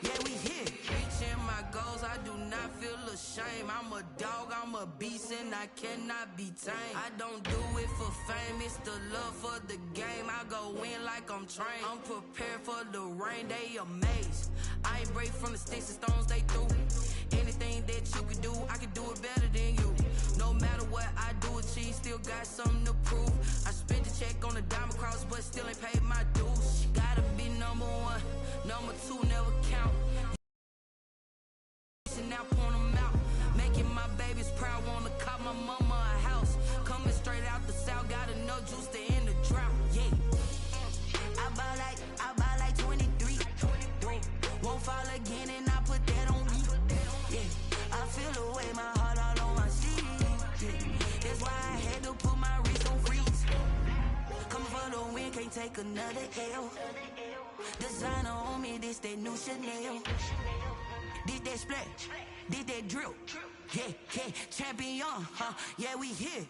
Yeah, we here. Reaching my goals, I do not feel ashamed. I'm a dog, I'm a beast, and I cannot be tamed. I don't do it for fame, it's the love for the game. I go in like I'm trained. I'm prepared for the rain, they amazed. I ain't break from the sticks and stones they threw. Anything that you can do, I can do it better than you. No matter what I do achieve, still got something to prove. I spent the check on the diamond cross, but still ain't paid my dues. Gotta be number one, number two never count. Now point them out, making my babies proud. Wanna cop my mama a house. Coming straight out the south, got enough juice to end the drought. Yeah, I buy like 23. Won't fall again, and I put that on me. Yeah, I feel the way, my heart all on my sleeve. Yeah, that's why I had to put my wrist on freeze. Coming for the win, can't take another L. Designer on me, this that new Chanel. Did that splash, did that drill. Yeah, champion, yeah, we here.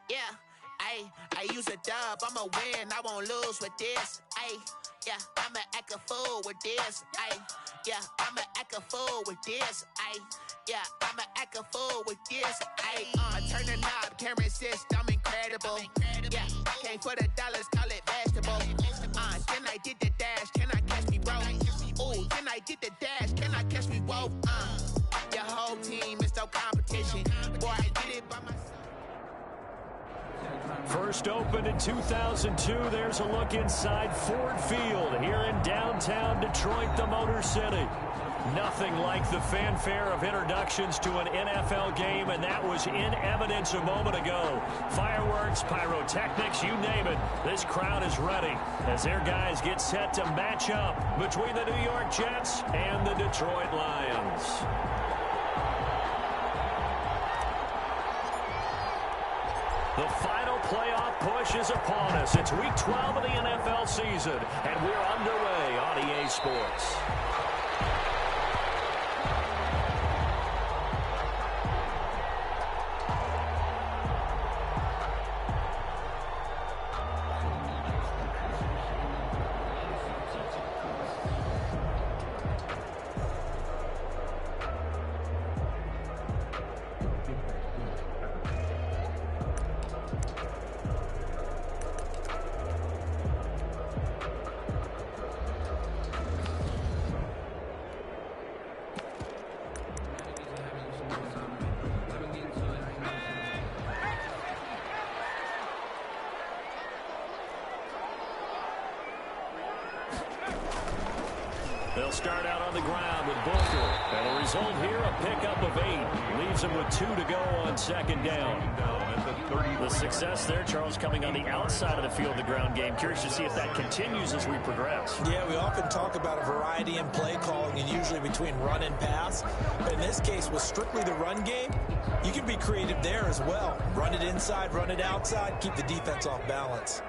Yeah, I use a dub, I'ma win, I won't lose with this. Yeah, I'ma act a fool with this. Yeah, I'ma act a fool with this. Yeah, I'ma act a fool with this. I turn the knob, can't resist, I'm incredible. Yeah, came for the dollars, call it vegetable. Then I did the dash, can I catch me, bro? Ooh, then I did the dash, can I catch me, whoa? Your whole team is no competition. Boy, I did it by myself. First opened in 2002, there's a look inside Ford Field here in downtown Detroit, the Motor City. Nothing like the fanfare of introductions to an NFL game, and that was in evidence a moment ago. Fireworks, pyrotechnics, you name it. This crowd is ready as their guys get set to match up between the New York Jets and the Detroit Lions. The final playoff push is upon us. It's Week 12 of the NFL season, and we're underway on EA Sports. They'll start out on the ground with Booker. And the result here, a pickup of 8. Leaves them with 2 to go on second down. The success there, Charles, coming on the outside of the field, the ground game. Curious to see if that continues as we progress. Yeah, we often talk about a variety in play calling, and usually between run and pass. But in this case, with strictly the run game, you can be creative there as well. Run it inside, run it outside, keep the defense off balance.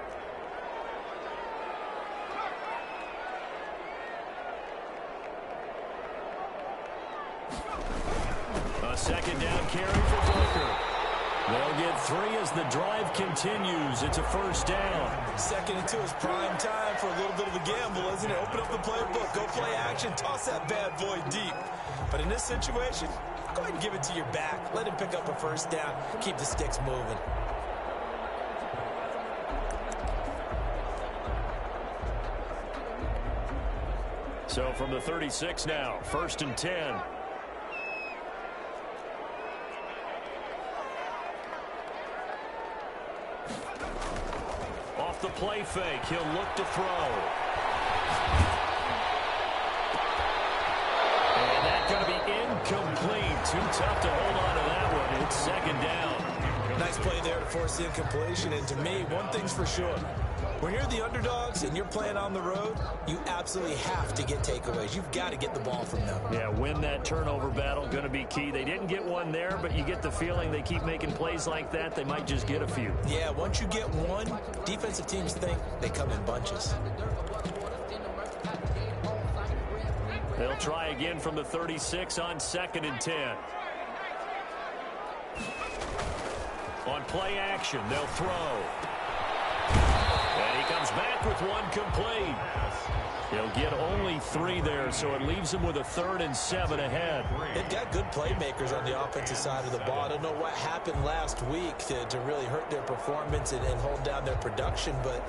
A second down carry for Booker. They'll get 3 as the drive continues. It's a first down. Second and 2 is prime time for a little bit of a gamble, isn't it? Open up the playbook, go play action, toss that bad boy deep. But in this situation, go ahead and give it to your back. Let him pick up a first down. Keep the sticks moving. So from the 36 now, first and 10. Off the play fake, he'll look to throw. And that's going to be incomplete. Too tough to hold on to that one. It's second down. Nice play there to force the incompletion. And to me, one thing's for sure. When you're the underdogs and you're playing on the road, you absolutely have to get takeaways. You've got to get the ball from them. Yeah, win that turnover battle, going to be key. They didn't get one there, but you get the feeling they keep making plays like that, they might just get a few. Yeah, once you get one, defensive teams think they come in bunches. They'll try again from the 36 on 2nd and 10. On play action, they'll throw. And he comes back with one complete. He'll get only 3 there, so it leaves him with a 3rd and 7 ahead. They've got good playmakers on the offensive side of the ball. I don't know what happened last week to really hurt their performance and hold down their production, but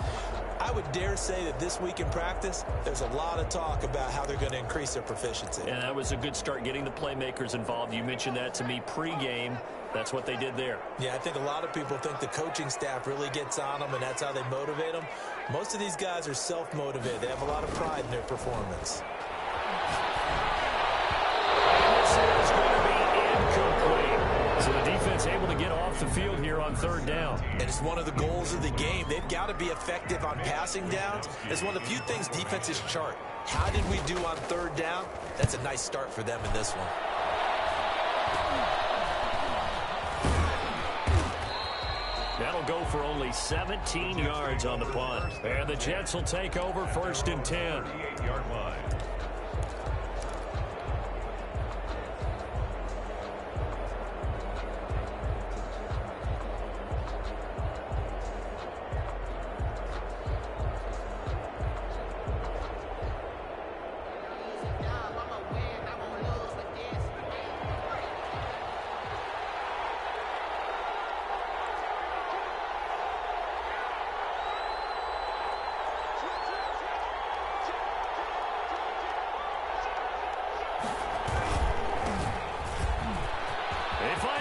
I would dare say that this week in practice, there's a lot of talk about how they're going to increase their proficiency. And that was a good start, getting the playmakers involved. You mentioned that to me pregame. That's what they did there. Yeah, I think a lot of people think the coaching staff really gets on them, and that's how they motivate them. Most of these guys are self-motivated. They have a lot of pride in their performance. And this is going to be incomplete. So the defense able to get off the field here on 3rd down. And it's one of the goals of the game. They've got to be effective on passing downs. It's one of the few things defenses chart. How did we do on 3rd down? That's a nice start for them in this one. That'll go for only 17 yards on the punt. And the Jets will take over 1st and 10. 38-yard line.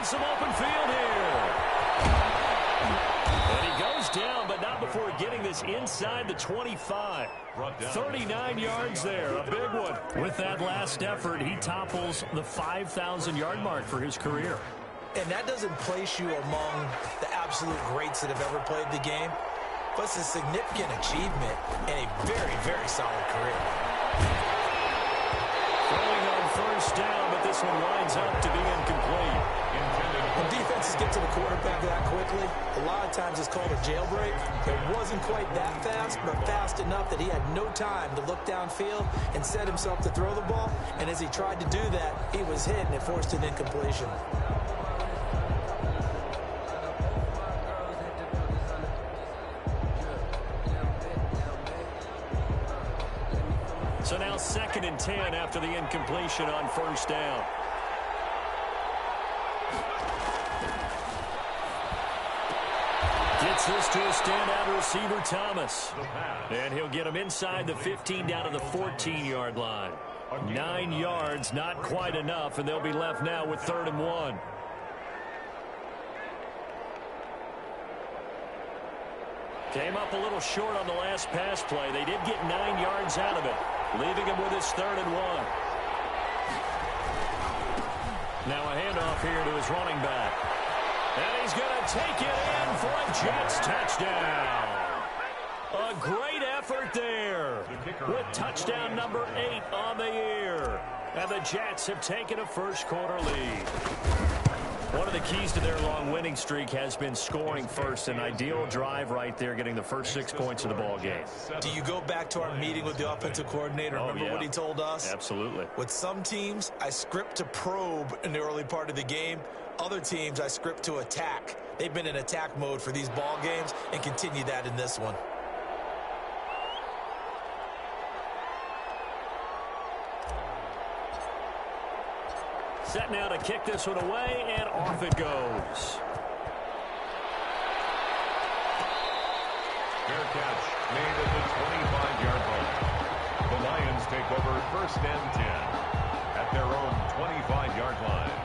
Some open field here. And he goes down, but not before getting this inside the 25. 39 yards there, a big one. With that last effort, he topples the 5,000-yard mark for his career. And that doesn't place you among the absolute greats that have ever played the game, but it's a significant achievement and a very, very solid career. Throwing on 1st down, but this one winds up to be incomplete. When defenses get to the quarterback that quickly, a lot of times it's called a jailbreak. It wasn't quite that fast, but fast enough that he had no time to look downfield and set himself to throw the ball. And as he tried to do that, he was hit, and it forced an incompletion. So now 2nd and 10 after the incompletion on 1st down. Gets this to a standout receiver, Thomas. And he'll get him inside the 15 down to the 14-yard line. 9 yards, not quite enough, and they'll be left now with 3rd and 1. Came up a little short on the last pass play. They did get 9 yards out of it, leaving him with his 3rd and 1. Now a handoff here to his running back. And he's going to take it in for a Jets touchdown. A great effort there with touchdown number 8 on the year. And the Jets have taken a first-quarter lead. One of the keys to their long winning streak has been scoring first. An ideal drive right there, getting the first 6 points of the ball game. Do you go back to our meeting with the offensive coordinator? Remember what he told us? Absolutely. With some teams, I script to probe in the early part of the game. Other teams, I script to attack. They've been in attack mode for these ball games and continue that in this one. Set now to kick this one away, and off it goes. Fair catch made at the 25-yard line. The Lions take over 1st and 10 at their own 25-yard line.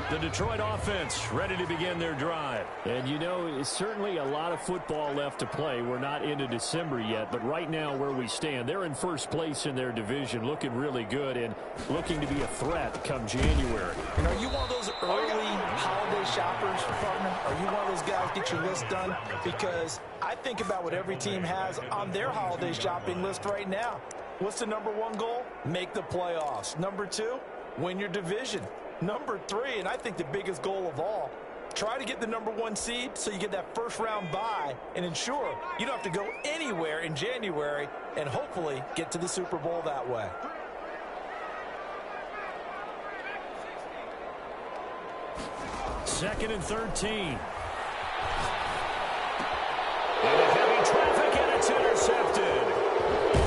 The Detroit offense ready to begin their drive. And, you know, it's certainly a lot of football left to play. We're not into December yet, but right now where we stand, they're in first place in their division, looking really good and looking to be a threat come January. And are you one of those early holiday shoppers, partner? Are you one of those guys get your list done? Because I think about what every team has on their holiday shopping list right now. What's the number one goal? Make the playoffs. Number two, win your division. Number three, and I think the biggest goal of all, try to get the number one seed so you get that first round bye and ensure you don't have to go anywhere in January and hopefully get to the Super Bowl that way. Second and 13. Into heavy traffic, and it's intercepted.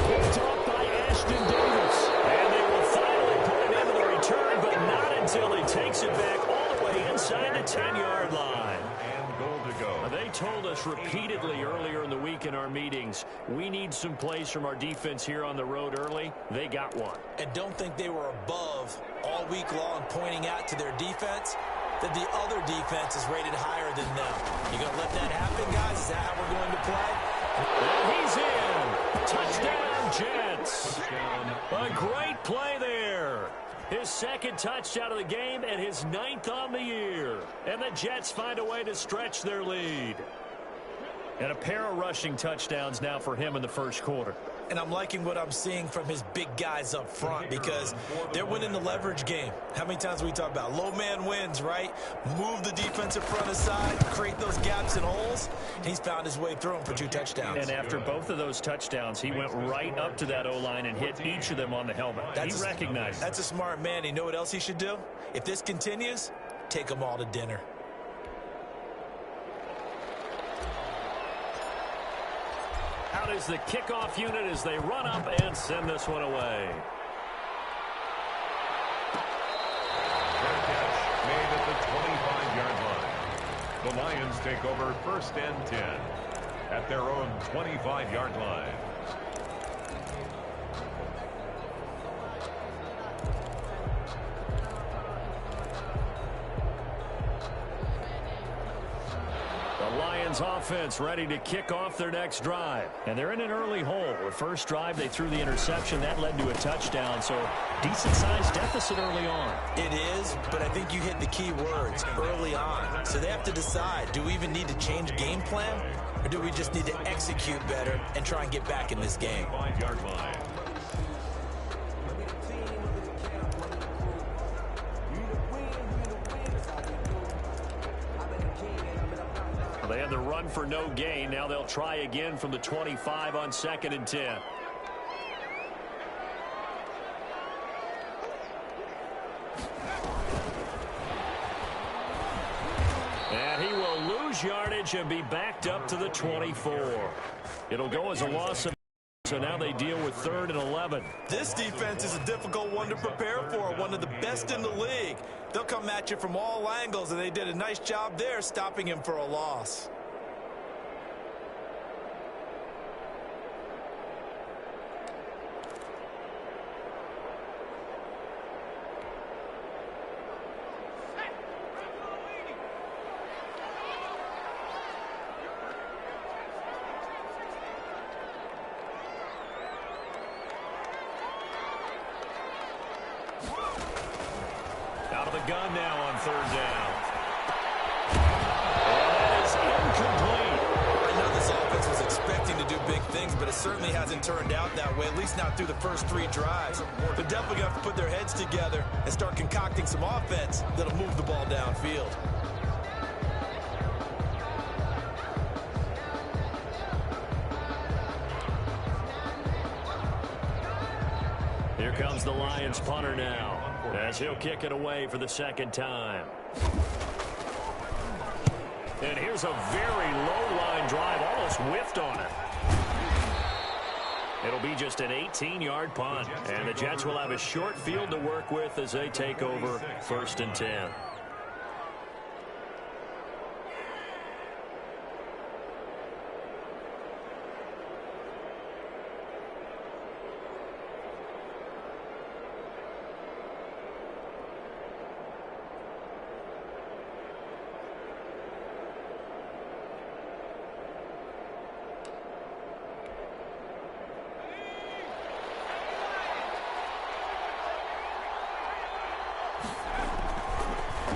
Picked up by Ashton Davis. And they will finally put it into the return, but not until he takes it back all the way inside the 10-yard line. And goal to go. They told us repeatedly earlier in the week in our meetings, we need some plays from our defense here on the road early. They got one. And don't think they were above all week long pointing out to their defense that the other defense is rated higher than them. You going to let that happen, guys? Is that how we're going to play? And he's in. Touchdown, Jets. A great play there. His second touchdown of the game and his 9th on the year. And the Jets find a way to stretch their lead. And a pair of rushing touchdowns now for him in the first quarter. And I'm liking what I'm seeing from his big guys up front because they're winning the leverage game. How many times we talk about low man wins, right? Move the defensive front aside, create those gaps and holes. And he's found his way through them for 2 touchdowns. And after both of those touchdowns, he went right up to that O-line and hit each of them on the helmet. He recognized it. That's a smart man. You know what else he should do? If this continues, take them all to dinner. Out is the kickoff unit as they run up and send this one away. Fair catch made at the 25-yard line. The Lions take over first and 10 at their own 25-yard line. The Lions offense ready to kick off their next drive. And they're in an early hole. The first drive, they threw the interception. That led to a touchdown, so decent-sized deficit early on. It is, but I think you hit the key words, early on. So they have to decide, do we even need to change game plan? Or do we just need to execute better and try and get back in this game? 5-yard line. They had the run for no gain. Now they'll try again from the 25 on 2nd and 10. And he will lose yardage and be backed up to the 24. It'll go as a loss of. So now they deal with 3rd and 11. This defense is a difficult one to prepare for, one of the best in the league. They'll come at you from all angles, and they did a nice job there stopping him for a loss. Out of the gun now on 3rd down. And that is incomplete. I know this offense was expecting to do big things, but it certainly hasn't turned out that way, at least not through the first 3 drives. They're definitely going to have to put their heads together and start concocting some offense that'll move the ball downfield. Here comes the Lions punter now, as he'll kick it away for the 2nd time. And here's a very low-line drive, almost whiffed on it. It'll be just an 18-yard punt, and the Jets will have a short field to work with as they take over 1st and 10.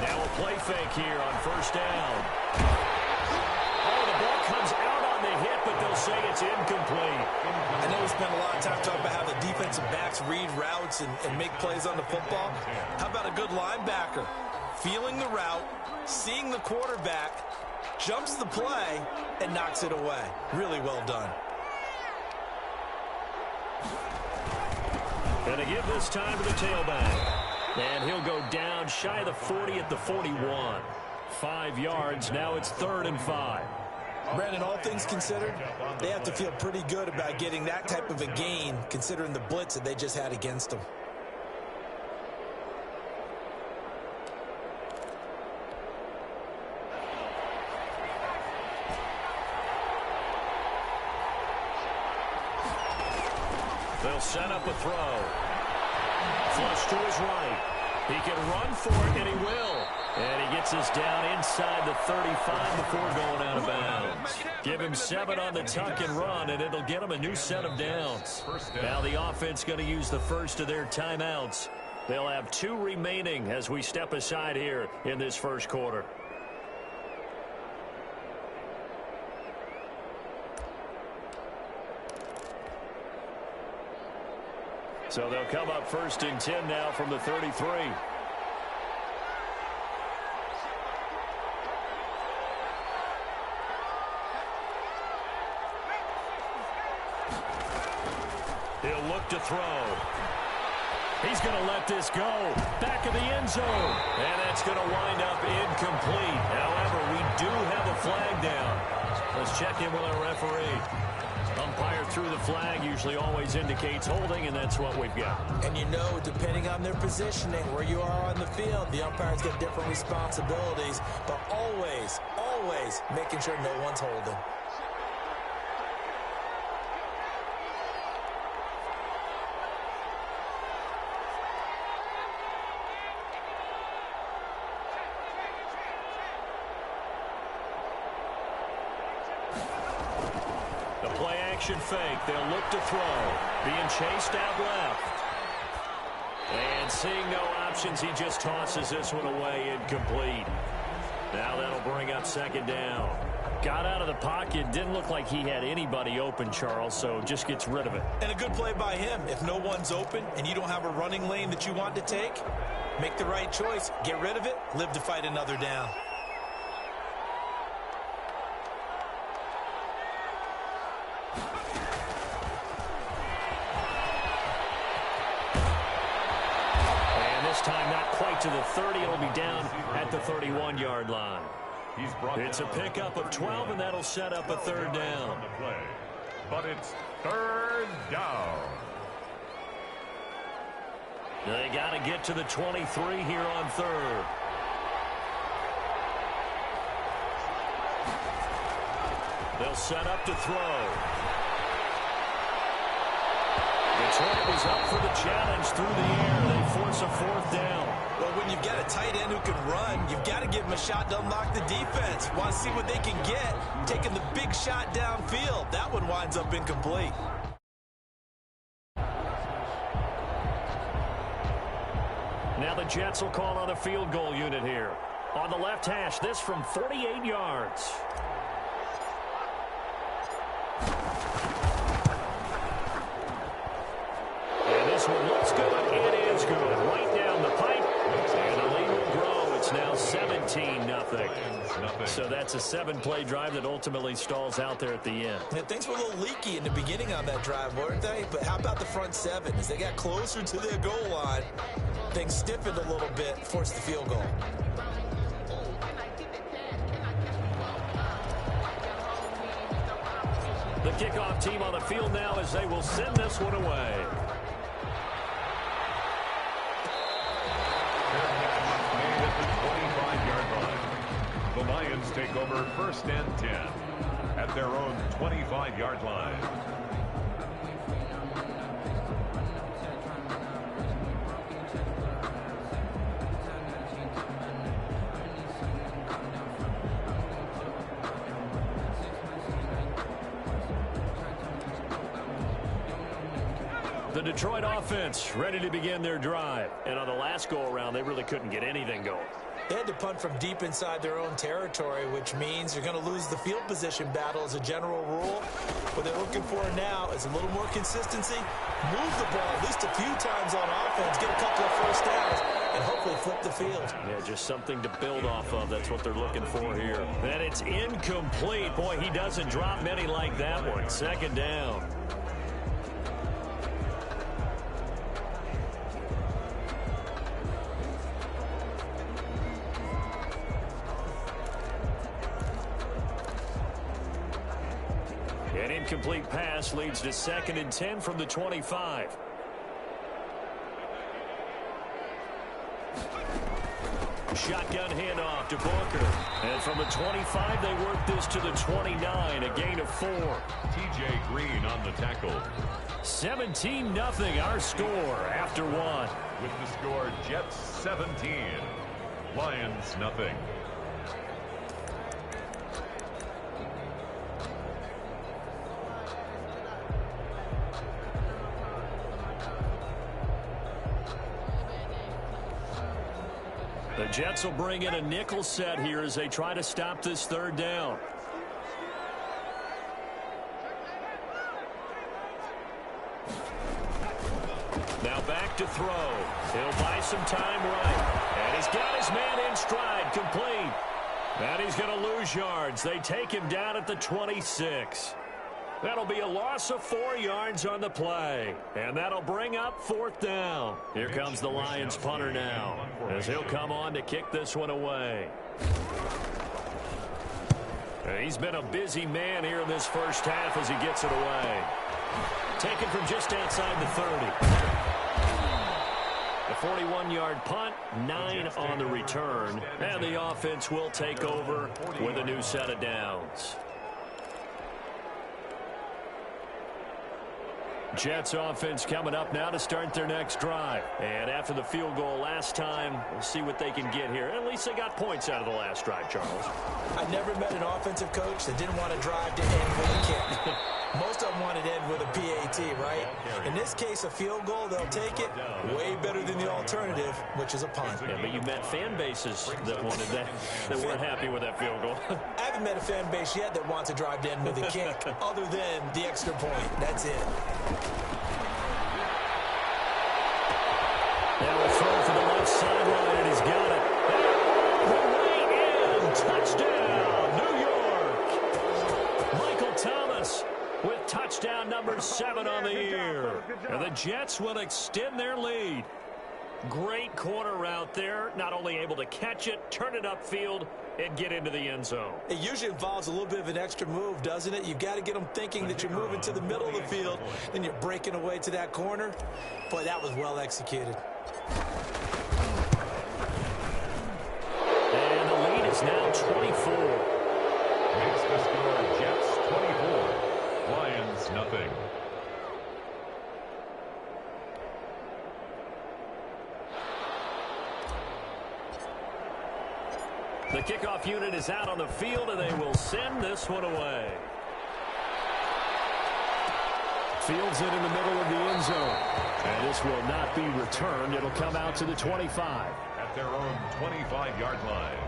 Now a play fake here on first down. Oh, the ball comes out on the hit, but they'll say it's incomplete. I know we spent a lot of time talking about how the defensive backs read routes and make plays on the football. How about a good linebacker? Feeling the route, seeing the quarterback, jumps the play, and knocks it away. Really well done. And to give this time to the tailback. And he'll go down shy of the 40 at the 41. 5 yards. Now it's 3rd and 5. Brandon, all things considered, they have to feel pretty good about getting that type of a gain, considering the blitz that they just had against them. They'll set up a throw. Flush to his right. He can run for it, and he will. And he gets us down inside the 35 before going out of bounds. Give him 7 on the tuck and run, and it'll get him a new set of downs. Now the offense going to use the first of their timeouts. They'll have 2 remaining as we step aside here in this first quarter. So they'll come up 1st and 10 now from the 33. He'll look to throw. He's going to let this go. Back of the end zone. And that's going to wind up incomplete. However, we do have a flag down. Let's check in with our referee. Umpire through the flag usually always indicates holding, and that's what we've got. And you know, depending on their positioning, where you are on the field, the umpires get different responsibilities, but always, always making sure no one's holding. Fake. They'll look to throw. Being chased out left. And seeing no options, he just tosses this one away incomplete. Now that'll bring up 2nd down. Got out of the pocket. Didn't look like he had anybody open, Charles, so just gets rid of it. And a good play by him. If no one's open and you don't have a running lane that you want to take, make the right choice. Get rid of it. Live to fight another down. Time not quite to the 30. It'll be down at the 31-yard line. It's a pickup of 12, and that'll set up a 3rd down. But it's 3rd down. They got to get to the 23 here on 3rd. They'll set up to throw. Detroit was up for the challenge through the air. They force a 4th down. Well, when you've got a tight end who can run, you've got to give him a shot to unlock the defense. Want to see what they can get, taking the big shot downfield. That one winds up incomplete. Now the Jets will call on a field goal unit here. On the left hash, this from 48 yards. This one looks good. It is good. Right down the pipe. And the lead will grow. It's now 17-0. So that's a 7-play drive that ultimately stalls out there at the end. Yeah, things were a little leaky in the beginning on that drive, weren't they? But how about the front 7? As they got closer to their goal line, things stiffened a little bit, forced the field goal. The kickoff team on the field now as they will send this one away. The Lions take over 1st and 10 at their own 25-yard line. The Detroit offense ready to begin their drive. And on the last go-around, they really couldn't get anything going. They had to punt from deep inside their own territory, which means you're going to lose the field position battle as a general rule. What they're looking for now is a little more consistency, move the ball at least a few times on offense, get a couple of first downs, and hopefully flip the field. Yeah, just something to build off of. That's what they're looking for here. And it's incomplete. Boy, he doesn't drop many like that one. Second down. An incomplete pass leads to 2nd and 10 from the 25. Shotgun handoff to Booker. And from the 25, they work this to the 29, a gain of 4. T.J. Green on the tackle. 17-0 our score after 1. With the score, Jets 17, Lions nothing. The Jets will bring in a nickel set here as they try to stop this 3rd down. Now back to throw. He'll buy some time right. And he's got his man in stride, complete. And he's going to lose yards. They take him down at the 26. That'll be a loss of 4 yards on the play. And that'll bring up 4th down. Here comes the Lions punter now, as he'll come on to kick this one away. And he's been a busy man here in this first half as he gets it away. Taken from just outside the 30. A 41-yard punt, 9 on the return. And the offense will take over with a new set of downs. Jets offense coming up now to start their next drive. And after the field goal last time, we'll see what they can get here. At least they got points out of the last drive, Charles. I never met an offensive coach that didn't want to drive to end with a kick. Most of them wanted to end with a PAT, right? In this case, a field goal, they'll take it. Way better than the alternative, which is a punt. Yeah, but you met fan bases that wanted that, that weren't happy with that field goal. I haven't met a fan base yet that wants to drive to end with a kick, other than the extra point. That's it. Now a throw for the left sideline, and he's got it. The way in, touchdown, New York. Michael Thomas with touchdown number 7 on the year. And the Jets will extend their lead. Great corner route there. Not only able to catch it, turn it upfield, and get into the end zone. It usually involves a little bit of an extra move, doesn't it? You've got to get them thinking that you're moving to the middle of the field, then you're breaking away to that corner. Boy, that was well executed. And the lead is now 24. Makes the score Jets 24, Lions nothing. The kickoff unit is out on the field, and they will send this one away. Fields it in the middle of the end zone. And this will not be returned. It'll come out to the 25. At their own 25-yard line.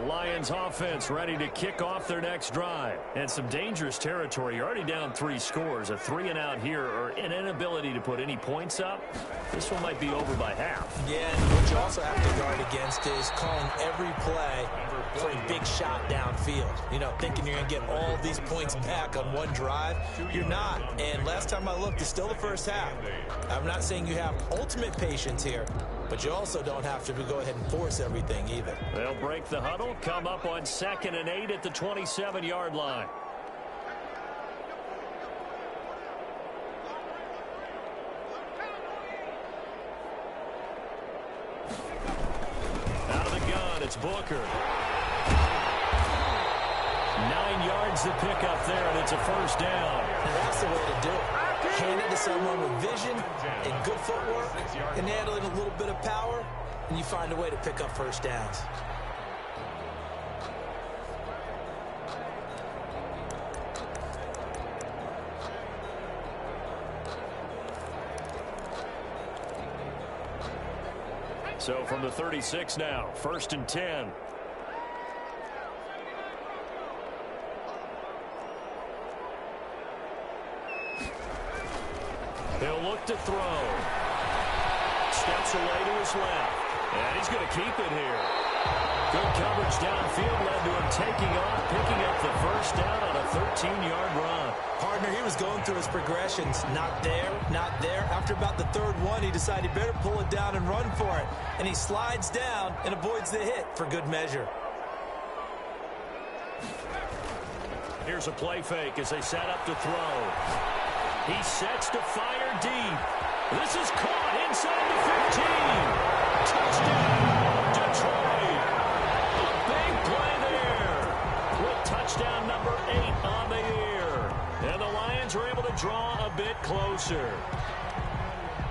Lions offense ready to kick off their next drive. And some dangerous territory. You're already down 3 scores. A 3-and-out here, or an inability to put any points up. This one might be over by half. Yeah, and what you also have to guard against is calling every play for a big shot downfield. You know, thinking you're going to get all these points back on one drive. You're not. And last time I looked, it's still the first half. I'm not saying you have ultimate patience here, but you also don't have to go ahead and force everything either. They'll break the huddle, come up on 2nd and 8 at the 27-yard line. Out of the gun, it's Booker. 9 yards to pick up there, and it's a first down. And that's the way to do it. Hand it to someone with vision and good footwork and handling a little bit of power, and you find a way to pick up first downs. So from the 36 now, 1st and 10. He'll look to throw. Steps away to his left. And he's going to keep it here. Good coverage downfield led to him taking off, picking up the first down on a 13-yard run. Partner, he was going through his progressions. Not there, not there. After about the third one, he decided he better pull it down and run for it. And he slides down and avoids the hit for good measure. Here's a play fake as they set up to throw. He sets to fire deep. This is caught inside the 15. Touchdown, Detroit. A big play there with touchdown number 8 on the year. And the Lions are able to draw a bit closer.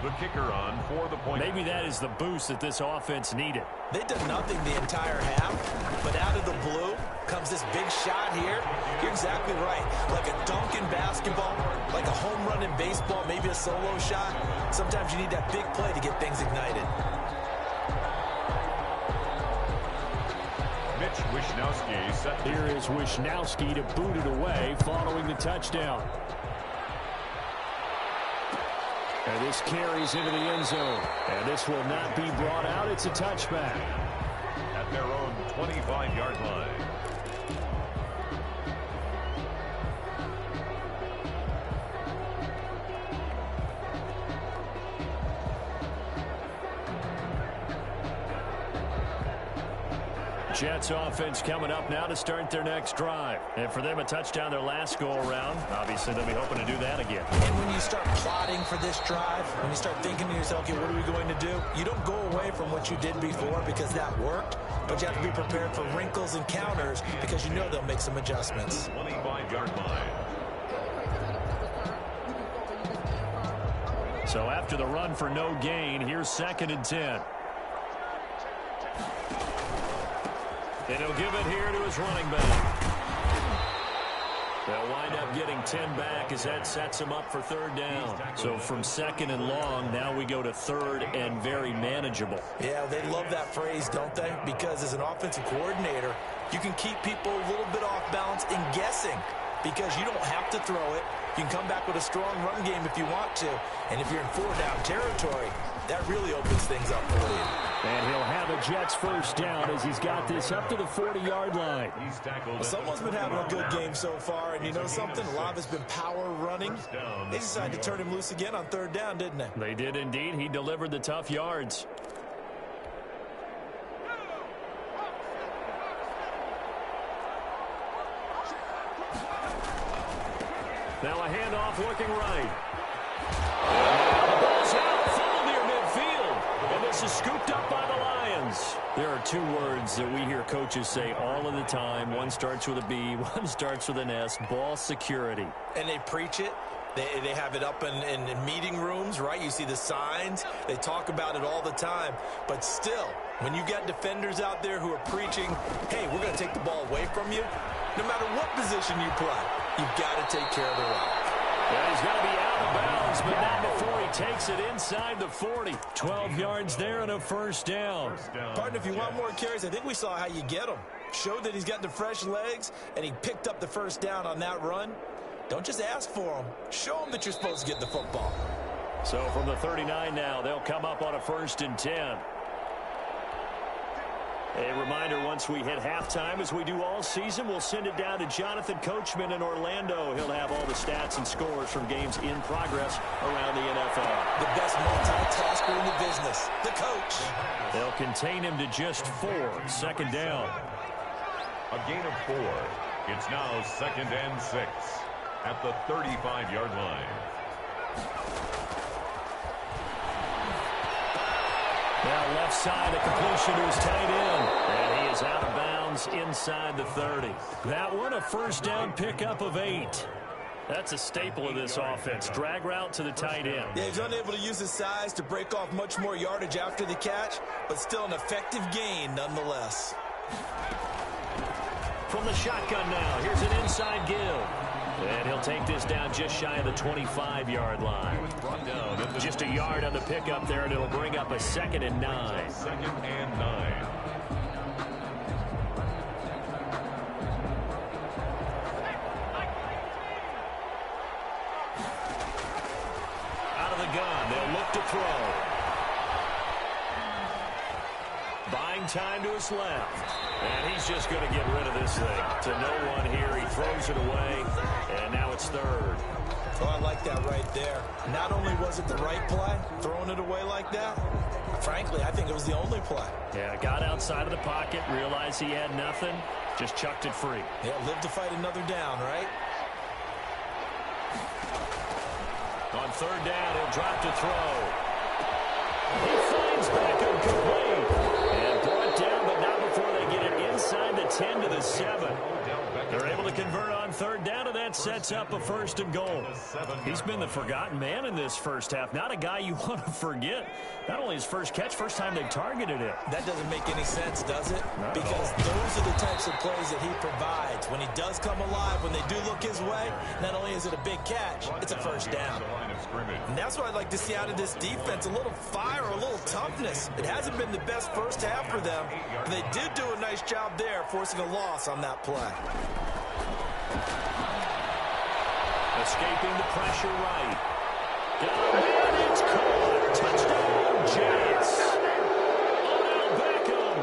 The kicker on for the point. Maybe that is the boost that this offense needed. They did nothing the entire half, but out of the blue comes this big shot here. You're exactly right. Like a dunk in basketball, like a home run in baseball, maybe a solo shot. Sometimes you need that big play to get things ignited. Mitch Wishnowsky set. Here is Wishnowsky to boot it away following the touchdown. And this carries into the end zone. And this will not be brought out. It's a touchback. At their own 25-yard line. Jets offense coming up now to start their next drive. And for them, a touchdown their last go-around. Obviously, they'll be hoping to do that again. And when you start plotting for this drive, when you start thinking to yourself, okay, what are we going to do? You don't go away from what you did before because that worked, but you have to be prepared for wrinkles and counters because you know they'll make some adjustments. 25-yard line. So after the run for no gain, here's 2nd and 10. And he'll give it here to his running back. They'll wind up getting 10 back as that sets him up for 3rd down. So from 2nd and long, now we go to 3rd and very manageable. Yeah, they love that phrase, don't they? Because as an offensive coordinator, you can keep people a little bit off balance and guessing because you don't have to throw it. You can come back with a strong run game if you want to. And if you're in 4-down territory, that really opens things up for you. And he'll have a Jets first down as he's got this up to the 40-yard line. Well, someone's been having a good game so far, and you know something? A lot of it's been power running. They decided to turn him loose again on 3rd down, didn't they? They did indeed. He delivered the tough yards. Now a handoff looking right. The ball's out, full near midfield. And this is scooped up by the Lions. There are 2 words that we hear coaches say all of the time. One starts with a B, one starts with an S. Ball security. And they preach it. They have it up in meeting rooms, right? You see the signs. They talk about it all the time. But still, when you got defenders out there who are preaching, hey, we're going to take the ball away from you, no matter what position you play, you've got to take care of the rock. Yeah, he's got to be out of bounds, but not before he takes it inside the 40. 12 yards there and a first down. Partner, if you want more carries, I think we saw how you get them. Showed that he's got the fresh legs, and he picked up the first down on that run. Don't just ask for them. Show them that you're supposed to get the football. So from the 39 now, they'll come up on a 1st and 10. A reminder, once we hit halftime, as we do all season, we'll send it down to Jonathan Coachman in Orlando. He'll have all the stats and scores from games in progress around the NFL. The best multitasker in the business, the coach. They'll contain him to just 4. 2nd down. A gain of 4. It's now 2nd and 6 at the 35-yard line. Now left side, a completion to his tight end. And he is out of bounds inside the 30. That one, a first down pickup of 8. That's a staple of this offense. Drag route to the tight end. Yeah, he's unable to use his size to break off much more yardage after the catch, but still an effective gain nonetheless. From the shotgun now, here's an inside give. And he'll take this down just shy of the 25-yard line. Just a yard on the pickup there, and it'll bring up a 2nd and 9. 2nd and 9. Out of the gun, they'll look to throw. Buying time to his left. And he's just going to get rid of this thing. To no one here, he throws it away, and now it's 3rd. Oh, I like that right there. Not only was it the right play, throwing it away like that, frankly, I think it was the only play. Yeah, got outside of the pocket, realized he had nothing, just chucked it free. Yeah, live to fight another down, right? On 3rd down, he'll drop to throw. He finds Beckham complete. And brought down, but not before they get it inside the 10 to the 7. They're able to convert on 3rd down, and that sets up a 1st and goal. He's been the forgotten man in this first half. Not a guy you want to forget. Not only his first catch, first time they've targeted it. That doesn't make any sense, does it? Not because those are the types of plays that he provides. When he does come alive, when they do look his way, not only is it a big catch, it's a 1st down. And that's what I'd like to see out of this defense, a little fire, a little toughness. It hasn't been the best first half for them, but they did do a nice job there, forcing a loss on that play. Escaping the pressure right. And it's caught. Touchdown, Jets. Odell Beckham,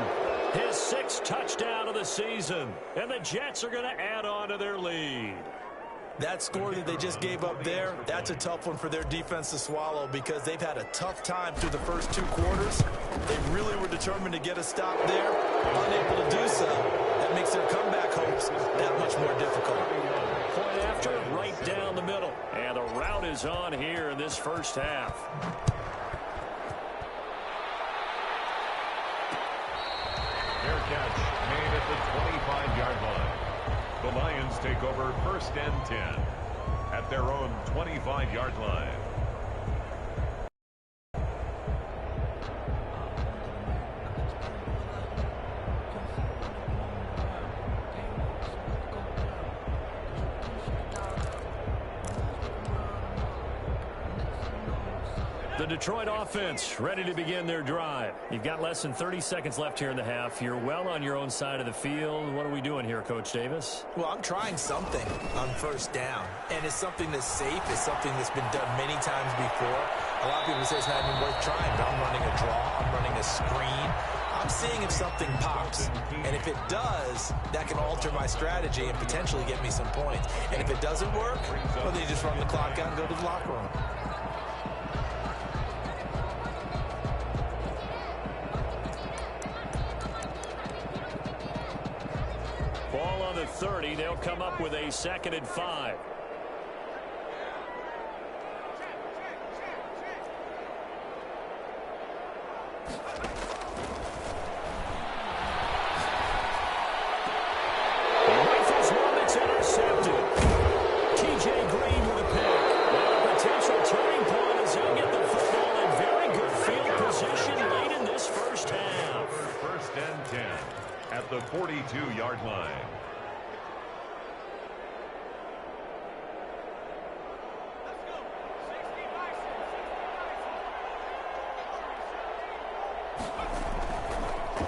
his 6th touchdown of the season. And the Jets are going to add on to their lead. That score that they just gave up there, that's a tough one for their defense to swallow because they've had a tough time through the first 2 quarters. They really were determined to get a stop there, unable to do so. That makes their comeback hopes that much more difficult. Point after, right down the middle. And the route is on here in this first half. Fair catch made at the 25-yard line. The Lions take over 1st and 10 at their own 25-yard line. The Detroit offense ready to begin their drive. You've got less than 30 seconds left here in the half. You're well on your own side of the field. What are we doing here, Coach Davis? Well, I'm trying something on 1st down, and it's something that's safe. It's something that's been done many times before. A lot of people say it's not even worth trying, but I'm running a draw. I'm running a screen. I'm seeing if something pops, and if it does, that can alter my strategy and potentially get me some points. And if it doesn't work, well, then you just run the clock out and go to the locker room. Ball on the 30. They'll come up with a 2nd and 5. Rifles one that's intercepted. TJ Green with a pick. Well, a potential turning point as he'll get the football in very good field position late in this first half. 1st and 10 at the 42-yard line.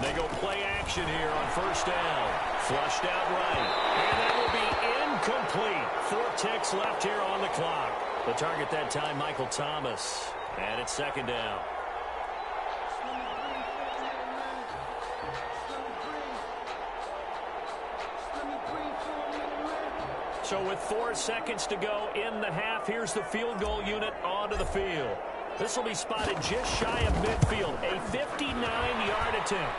They go play action here on 1st down. Flushed out right. And that will be incomplete. 4 ticks left here on the clock. The target that time, Michael Thomas. And it's 2nd down. So with 4 seconds to go in the half, here's the field goal unit onto the field. This will be spotted just shy of midfield. A 59-yard attempt.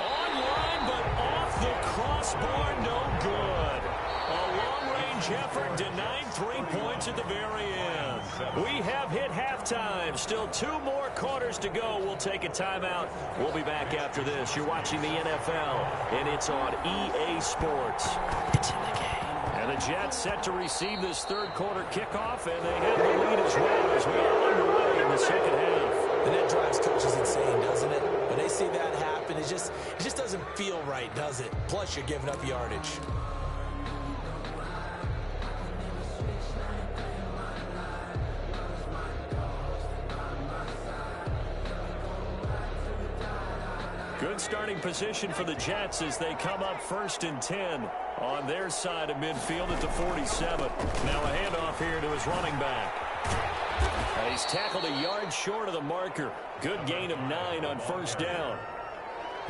Online, but off the crossbar, no good. A long-range Last-ditch effort denied 3 points at the very end. We have hit halftime. Still 2 more quarters to go. We'll take a timeout. We'll be back after this. You're watching the NFL, and it's on EA Sports. It's in the game. And the Jets set to receive this third quarter kickoff, and they have the lead as well as we are underway in the second half. And that drives coaches insane, doesn't it? When they see that happen, it just doesn't feel right, does it? Plus, you're giving up yardage. Good starting position for the Jets as they come up 1st and 10 on their side of midfield at the 47. Now a handoff here to his running back. He's tackled a yard short of the marker. Good gain of 9 on 1st down.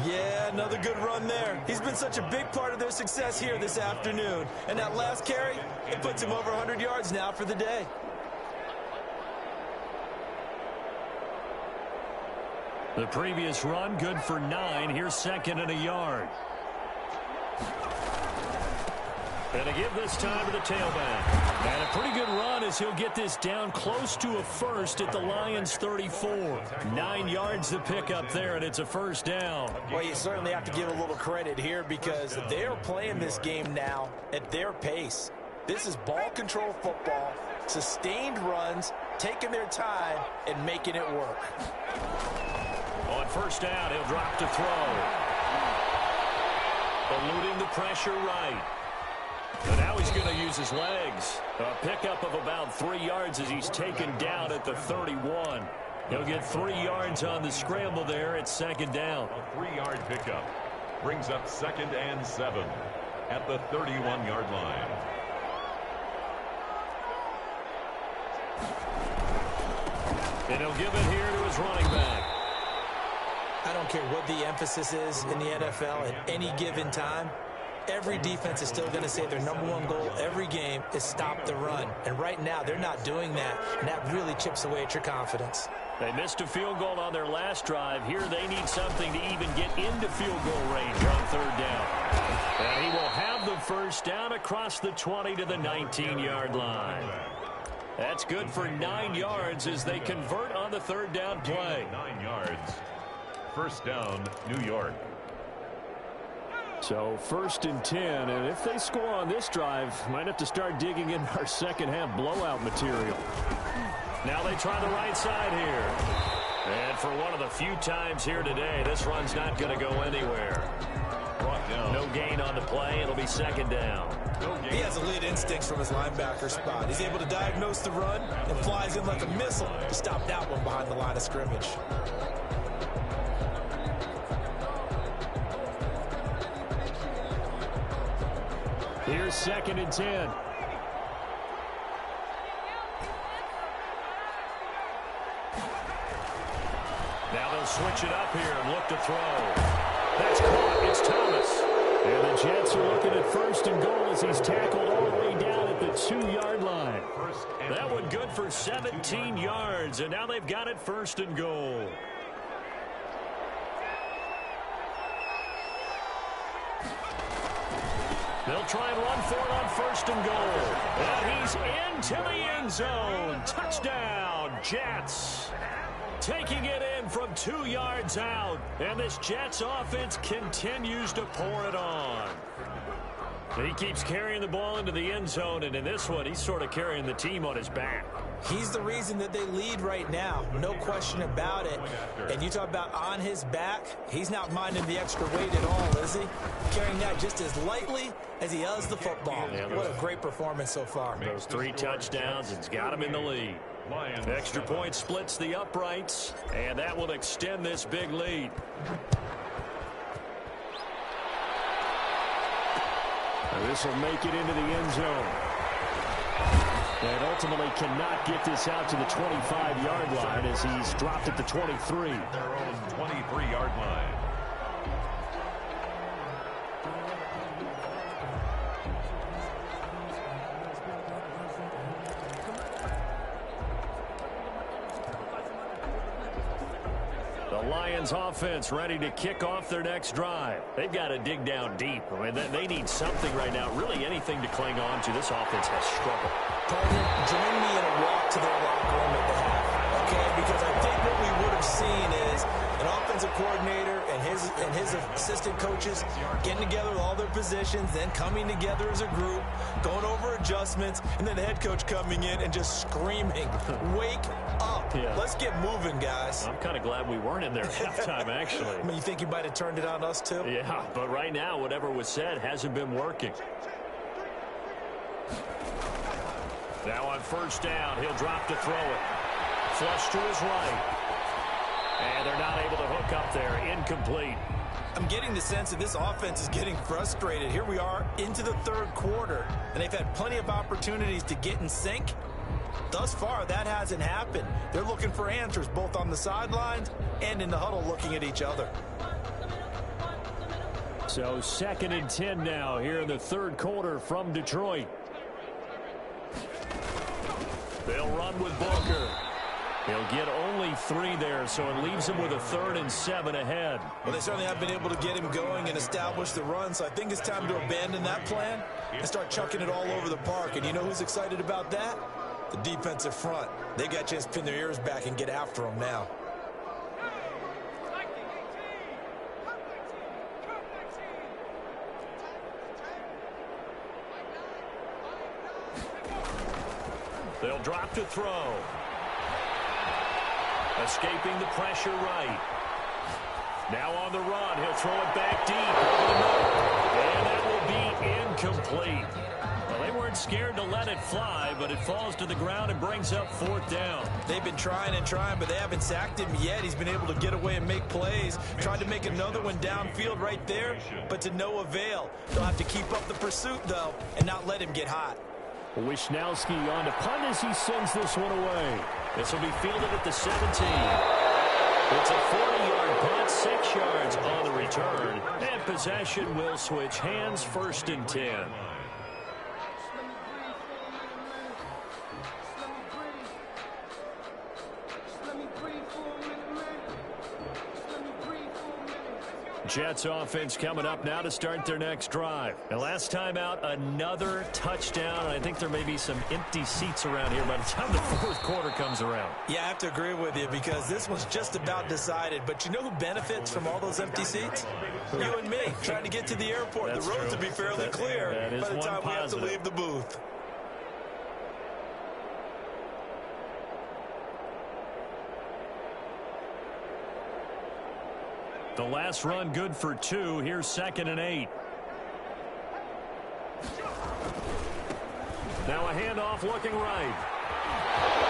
Yeah, another good run there. He's been such a big part of their success here this afternoon. And that last carry, it puts him over 100 yards now for the day. The previous run, good for 9. Here's 2nd and a yard. And a give this time to the tailback. And a pretty good run as he'll get this down close to a first at the Lions' 34. 9 yards to pick up there, and it's a 1st down. Well, you certainly have to give a little credit here because they're playing this game now at their pace. This is ball control football, sustained runs, taking their time, and making it work. On 1st down, he'll drop to throw. Eluding the pressure right. And now he's going to use his legs. A pickup of about 3 yards as he's taken down at the 31. He'll get 3 yards on the scramble there at 2nd down. A 3-yard pickup brings up 2nd and 7 at the 31-yard line. And he'll give it here to his running back. I don't care what the emphasis is in the NFL at any given time. Every defense is still going to say their #1 goal every game is stop the run. And right now, they're not doing that, and that really chips away at your confidence. They missed a field goal on their last drive. Here they need something to even get into field goal range on 3rd down. And he will have the 1st down across the 20 to the 19-yard line. That's good for 9 yards as they convert on the 3rd down play. 9 yards. 1st down, New York. So 1st and 10, and if they score on this drive, might have to start digging in our second half blowout material. Now they try the right side here. And for one of the few times here today, this run's not going to go anywhere. Brought down. No gain on the play. It'll be 2nd down. He has elite instincts from his linebacker spot. He's able to diagnose the run and flies in like a missile to stop that one behind the line of scrimmage. Here's 2nd and 10. Now they'll switch it up here and look to throw. That's caught. It's Thomas. And the Jets are looking at 1st and goal as he's tackled all the way down at the 2-yard line. That one good for 17 yards, and now they've got it 1st and goal. They'll try and run for it on 1st and goal. And he's into the end zone. Touchdown, Jets. Taking it in from 2 yards out. And this Jets offense continues to pour it on. He keeps carrying the ball into the end zone, and in this one, he's sort of carrying the team on his back. He's the reason that they lead right now. No question about it. And you talk about on his back, he's not minding the extra weight at all, is he? Carrying that just as lightly as he does the football. What a great performance so far. Those 3 touchdowns, it's got him in the lead. Extra point splits the uprights, and that will extend this big lead. This will make it into the end zone. And ultimately cannot get this out to the 25-yard line as he's dropped at the 23. Their own 23-yard line. The Lions offense ready to kick off their next drive. They've got to dig down deep. I mean, they need something right now, really anything to cling on to. This offense has struggled. President, join me in a walk to their locker room at the half, okay? Because I think what we would have seen is an offensive coordinator and his assistant coaches getting together with all their positions, then coming together as a group, going over adjustments, and then the head coach coming in and just screaming, "Wake up. Yeah. Let's get moving, guys." I'm kind of glad we weren't in there at halftime, actually. I mean, you think you might have turned it on us, too? Yeah, but right now, whatever was said hasn't been working. Now on first down, he'll drop to throw it. Flush to his right. And they're not able to hook up there. Incomplete. I'm getting the sense that this offense is getting frustrated. Here we are into the third quarter, and they've had plenty of opportunities to get in sync. Thus far, that hasn't happened. They're looking for answers both on the sidelines and in the huddle looking at each other. So 2nd and 10 now here in the third quarter from Detroit. They'll run with Booker. He'll get only 3 there, so it leaves him with a 3rd and 7 ahead. Well, they certainly have been able to get him going and establish the run, so I think it's time to abandon that plan and start chucking it all over the park. And you know who's excited about that? The defensive front. They got a chance to pin their ears back and get after him now. They'll drop to throw. Escaping the pressure right. Now on the run, he'll throw it back deep. And that will be incomplete. Well, they weren't scared to let it fly, but it falls to the ground and brings up 4th down. They've been trying and trying, but they haven't sacked him yet. He's been able to get away and make plays. Tried to make another one downfield right there, but to no avail. They'll have to keep up the pursuit, though, and not let him get hot. Wisnowski on to punt as he sends this one away. This will be fielded at the 17. It's a 40-yard punt, 6 yards on the return. And possession will switch hands, 1st and 10. Jets offense coming up now to start their next drive. And last time out, another touchdown. And I think there may be some empty seats around here by the time the 4th quarter comes around. Yeah, I have to agree with you because this one's just about decided. But you know who benefits from all those empty seats? You and me, trying to get to the airport. That's the roads true. will be fairly clear by the time we have to leave the booth. The last run good for 2. Here's 2nd and 8. Now a handoff looking right.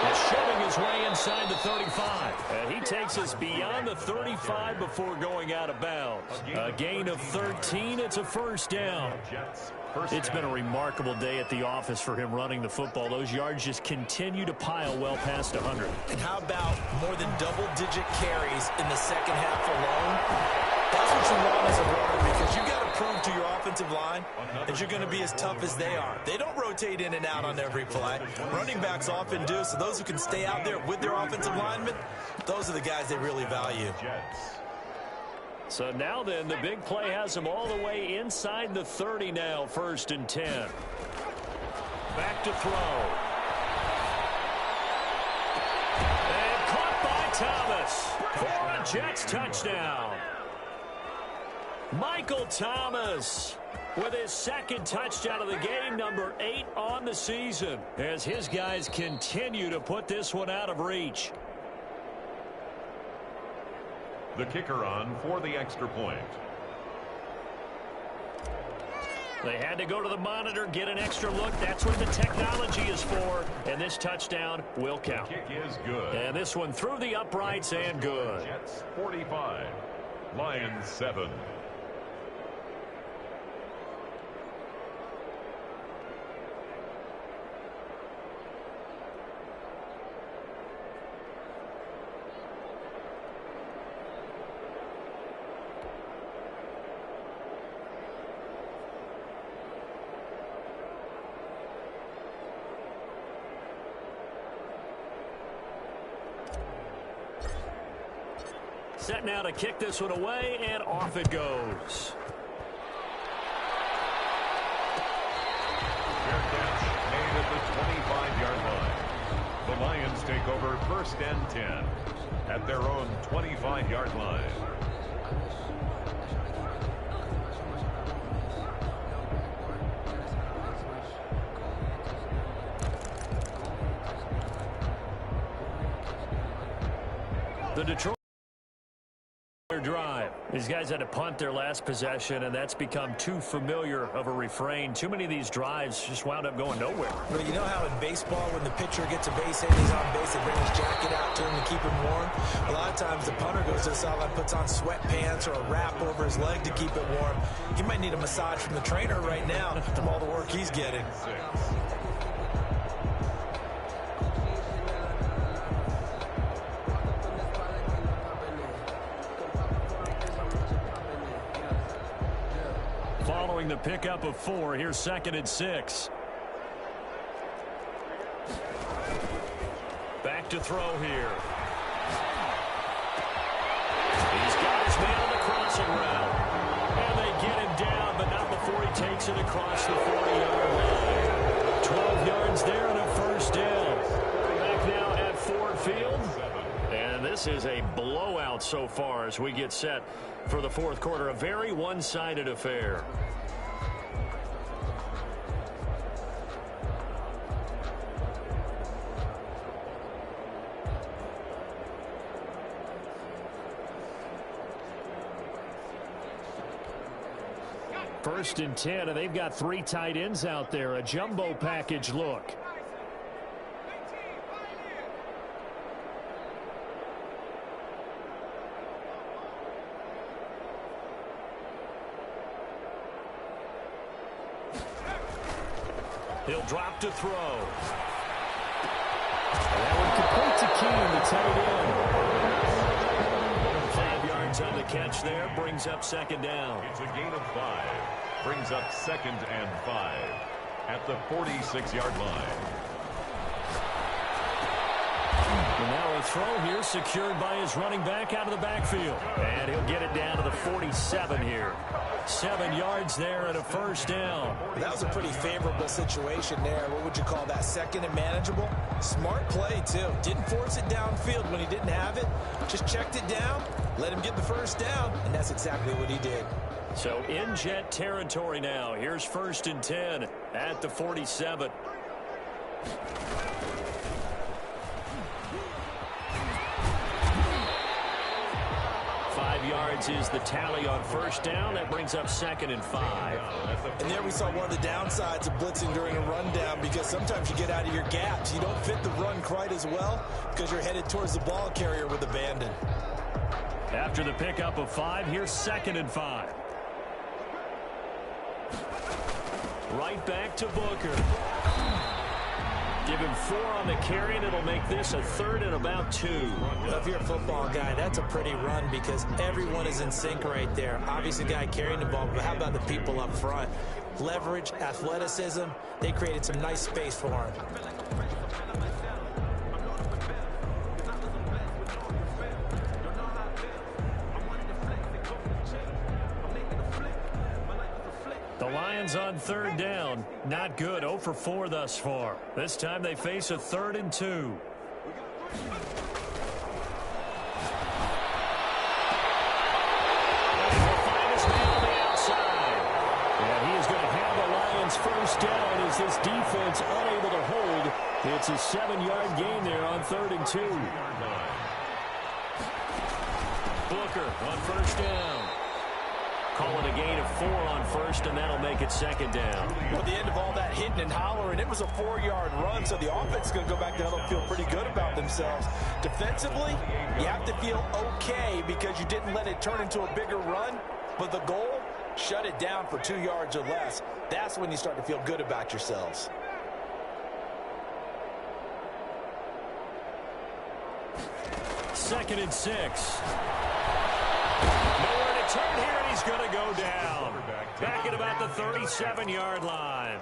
He's shoving his way inside the 35. And he takes us beyond the 35 before going out of bounds. A gain of 13. It's a 1st down. It's been a remarkable day at the office for him running the football. Those yards just continue to pile well past 100. And how about more than double-digit carries in the second half alone? That's what you want as a runner because you got to prove to your offensive line that you're going to be as tough as they are. They don't rotate in and out on every play. Running backs often do, so those who can stay out there with their offensive linemen, those are the guys they really value. So now then, the big play has him all the way inside the 30 now, 1st and 10. Back to throw. And caught by Thomas for a Jets touchdown. Michael Thomas with his 2nd touchdown of the game, number 8 on the season, as his guys continue to put this one out of reach. The kicker on for the extra point. They had to go to the monitor, get an extra look. That's what the technology is for. And this touchdown will count. The kick is good. And this one through the uprights and good. Jets 45, Lions 7. Set now to kick this one away, and off it goes. Fair catch made at the 25-yard line. The Lions take over 1st and 10 at their own 25-yard line. The Detroit drive. These guys had to punt their last possession, and that's become too familiar of a refrain. Too many of these drives just wound up going nowhere. Well, you know how in baseball, when the pitcher gets a base hit and he's on base, they bring his jacket out to him to keep him warm? A lot of times the punter goes to the sideline, puts on sweatpants or a wrap over his leg to keep it warm. He might need a massage from the trainer right now from all the work he's getting. Following the pickup of 4, here's 2nd and 6. Back to throw here. He's got his man on the crossing route. And they get him down, but not before he takes it across the 40-yard line. 12 yards there and a 1st down. Back now at Ford Field. And this is a blowout so far as we get set for the 4th quarter. A very one-sided affair. First and 10, and they've got 3 tight ends out there. A jumbo package look. He'll drop to throw. That one complete to Keene, the tight end. 5 yards on the catch there, brings up 2nd down. It's a gain of 5. Brings up 2nd and 5 at the 46-yard line. And now a throw here secured by his running back out of the backfield. And he'll get it down to the 47 here. 7 yards there and a 1st down. That was a pretty favorable situation there. What would you call that? 2nd and manageable? Smart play, too. Didn't force it downfield when he didn't have it. Just checked it down, let him get the 1st down, and that's exactly what he did. So in jet territory now. Here's 1st and 10 at the 47. Yards is the tally on 1st down. That brings up 2nd and 5. And there we saw one of the downsides of blitzing during a rundown, because sometimes you get out of your gaps. You don't fit the run quite as well because you're headed towards the ball carrier with abandon. After the pickup of 5, here's 2nd and 5. Right back to Booker. Give him 4 on the carry, and it'll make this a 3rd and about 2. Well, if you're a football guy, that's a pretty run because everyone is in sync right there. Obviously, the guy carrying the ball, but how about the people up front? Leverage, athleticism, they created some nice space for him. The Lions on 3rd down. Not good. 0 for 4 thus far. This time they face a 3rd and 2. And he'll find his man on the outside. And he is going to have the Lions 1st down as this defense unable to hold. It's a 7-yard gain there on 3rd and 2. Booker on 1st down. Call it a gain of 4 on 1st, and that'll make it 2nd down. Well, at the end of all that hitting and hollering, it was a 4-yard run, so the offense is going to go back there and feel pretty good about themselves. Defensively, you have to feel okay because you didn't let it turn into a bigger run, but the goal, shut it down for 2 yards or less. That's when you start to feel good about yourselves. Second and 6. Nowhere to turn here, and he's going to go down. Back at about the 37-yard line.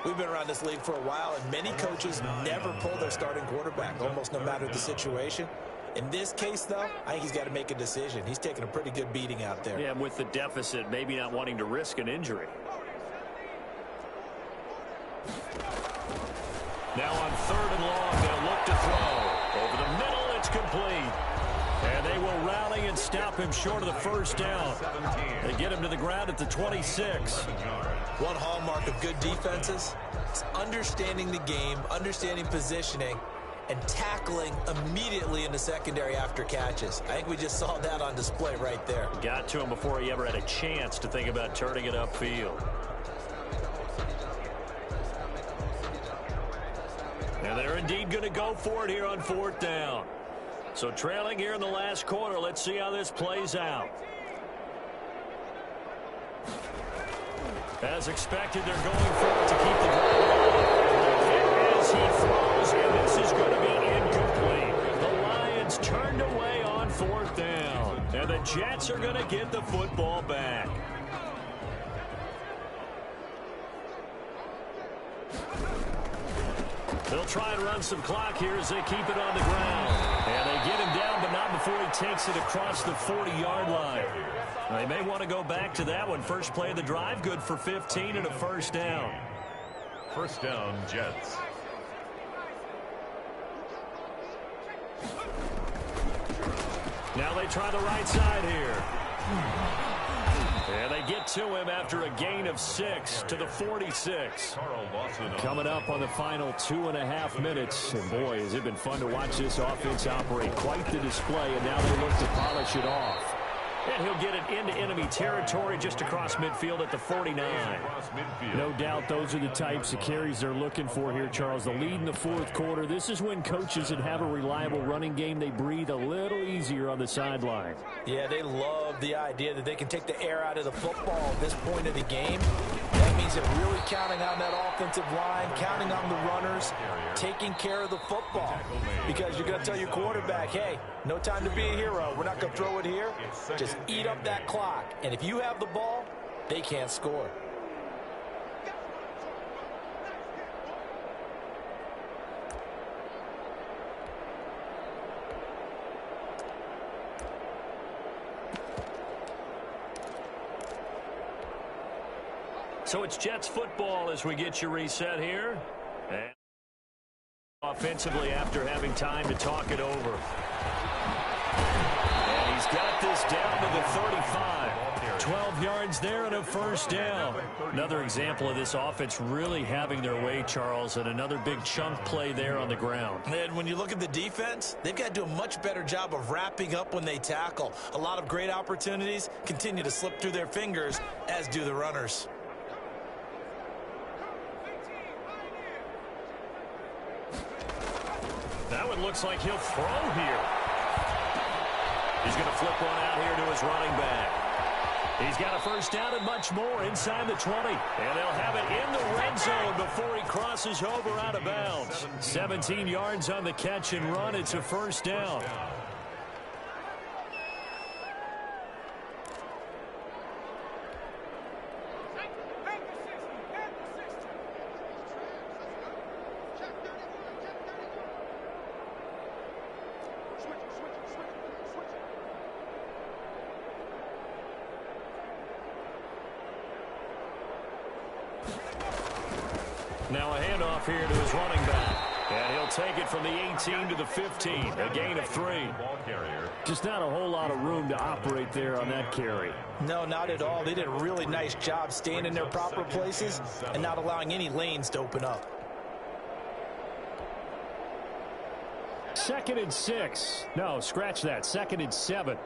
We've been around this league for a while, and many coaches never pull their starting quarterback, almost no matter the situation. In this case, though, I think he's got to make a decision. He's taking a pretty good beating out there. Yeah, and with the deficit, maybe not wanting to risk an injury. Now on 3rd and long, they'll look to throw. Over the middle, it's complete. And they will rally and stop him short of the first down. They get him to the ground at the 26. One hallmark of good defenses is understanding the game, understanding positioning, and tackling immediately in the secondary after catches. I think we just saw that on display right there. Got to him before he ever had a chance to think about turning it upfield. And they're indeed going to go for it here on 4th down. So trailing here in the last quarter, let's see how this plays out. As expected, they're going for it to keep the drive. As he throws, and this is going to be incomplete. The Lions turned away on 4th down. And the Jets are going to get the football back. They'll try and run some clock here as they keep it on the ground. And they get him down, but not before he takes it across the 40-yard line. They may want to go back to that one. First play of the drive, good for 15 and a first down. First down, Jets. Now they try the right side here. And they get to him after a gain of 6 to the 46. Coming up on the final 2.5 minutes. And boy, has it been fun to watch this offense operate. Quite the display, and now they look to polish it off. And he'll get it into enemy territory just across midfield at the 49. No doubt those are the types of carries they're looking for here, Charles. The lead in the 4th quarter. This is when coaches that have a reliable running game, they breathe a little easier on the sideline. Yeah, they love the idea that they can take the air out of the football at this point of the game. That means they're really counting on that offensive line, counting on the runners, taking care of the football. Because you're going to tell your quarterback, hey, no time to be a hero. We're not going to throw it here. Just eat up that clock. And if you have the ball, they can't score. So it's Jets football as we get you reset here. And offensively after having time to talk it over. And he's got this down to the 35. 12 yards there and a first down. Another example of this offense really having their way, Charles, and another big chunk play there on the ground. And when you look at the defense, they've got to do a much better job of wrapping up when they tackle. A lot of great opportunities continue to slip through their fingers, as do the runners. That one looks like he'll throw here. He's going to flip one out here to his running back. He's got a first down and much more inside the 20. And they'll have it in the red zone before he crosses over out of bounds. 17 yards on the catch and run. It's a first down. Now a handoff here to his running back. And he'll take it from the 18 to the 15. A gain of 3. Just not a whole lot of room to operate there on that carry. No, not at all. They did a really nice job staying in their proper places and not allowing any lanes to open up. 2nd and 6. No, scratch that. 2nd and 7.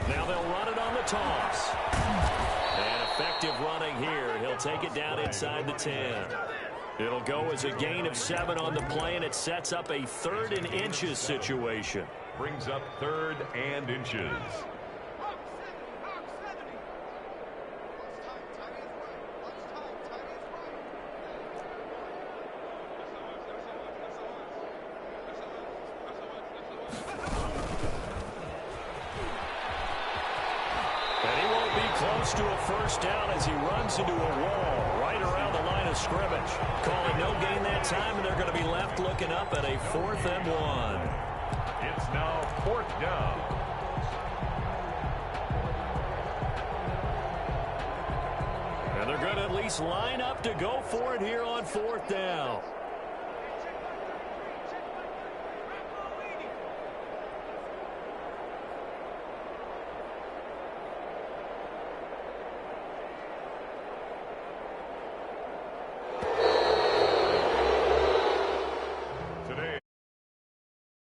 Now they'll run it on the toss. And effective running here. He'll take it down inside the 10. It'll go as a gain of 7 on the play, and it sets up a 3rd and inches situation. Brings up 3rd and inches. Close to a first down as he runs into a wall right around the line of scrimmage. Calling no gain that time, and they're going to be left looking up at a 4th and 1. It's now 4th down. And they're going to at least line up to go for it here on 4th down.